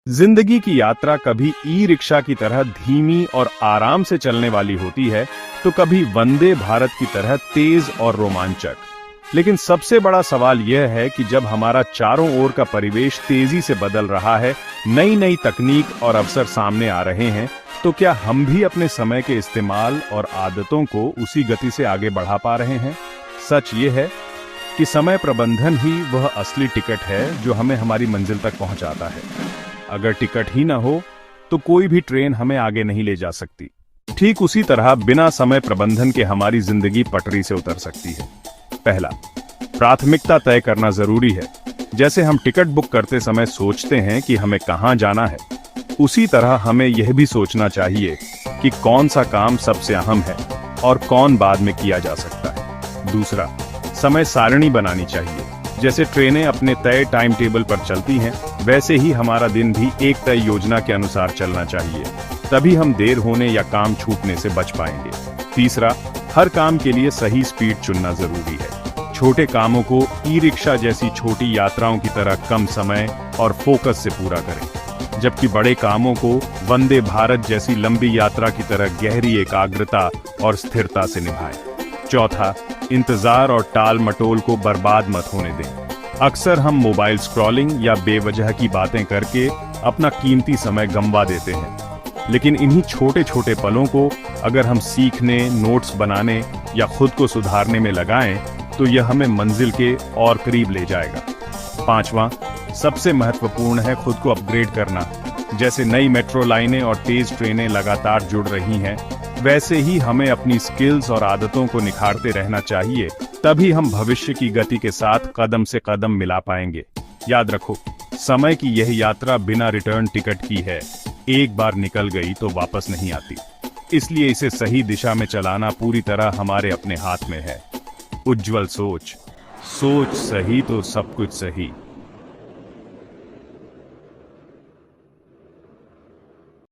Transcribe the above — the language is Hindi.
जिंदगी की यात्रा कभी ई रिक्शा की तरह धीमी और आराम से चलने वाली होती है, तो कभी वंदे भारत की तरह तेज और रोमांचक। लेकिन सबसे बड़ा सवाल यह है कि जब हमारा चारों ओर का परिवेश तेजी से बदल रहा है, नई नई तकनीक और अवसर सामने आ रहे हैं, तो क्या हम भी अपने समय के इस्तेमाल और आदतों को उसी गति से आगे बढ़ा पा रहे हैं? सच ये है कि समय प्रबंधन ही वह असली टिकट है जो हमें हमारी मंजिल तक पहुंचाता है। अगर टिकट ही ना हो तो कोई भी ट्रेन हमें आगे नहीं ले जा सकती। ठीक उसी तरह बिना समय प्रबंधन के हमारी जिंदगी पटरी से उतर सकती है। पहला, प्राथमिकता तय करना जरूरी है। जैसे हम टिकट बुक करते समय सोचते हैं कि हमें कहां जाना है, उसी तरह हमें यह भी सोचना चाहिए कि कौन सा काम सबसे अहम है और कौन बाद में किया जा सकता है। दूसरा, समय सारणी बनानी चाहिए। जैसे ट्रेनें अपने तय टाइम टेबल पर चलती हैं, वैसे ही हमारा दिन भी एक तय योजना के अनुसार चलना चाहिए। तभी हम देर होने या काम छूटने से बच पाएंगे। तीसरा, हर काम के लिए सही स्पीड चुनना जरूरी है। छोटे कामों को ई रिक्शा जैसी छोटी यात्राओं की तरह कम समय और फोकस से पूरा करें, जबकि बड़े कामों को वंदे भारत जैसी लंबी यात्रा की तरह गहरी एकाग्रता और स्थिरता से निभाएं। चौथा, इंतजार और टाल मटोल को बर्बाद मत होने दें। अक्सर हम मोबाइल स्क्रॉलिंग या बेवजह की बातें करके अपना कीमती समय गंवा देते हैं। लेकिन इन्हीं छोटे छोटे पलों को अगर हम सीखने, नोट्स बनाने या खुद को सुधारने में लगाएं, तो यह हमें मंजिल के और करीब ले जाएगा। पांचवां, सबसे महत्वपूर्ण है खुद को अपग्रेड करना। जैसे नई मेट्रो लाइनें और तेज ट्रेनें लगातार जुड़ रही हैं, वैसे ही हमें अपनी स्किल्स और आदतों को निखारते रहना चाहिए। तभी हम भविष्य की गति के साथ कदम से कदम मिला पाएंगे। याद रखो, समय की यह यात्रा बिना रिटर्न टिकट की है। एक बार निकल गई तो वापस नहीं आती। इसलिए इसे सही दिशा में चलाना पूरी तरह हमारे अपने हाथ में है। उज्जवल सोच, सोच सही तो सब कुछ सही।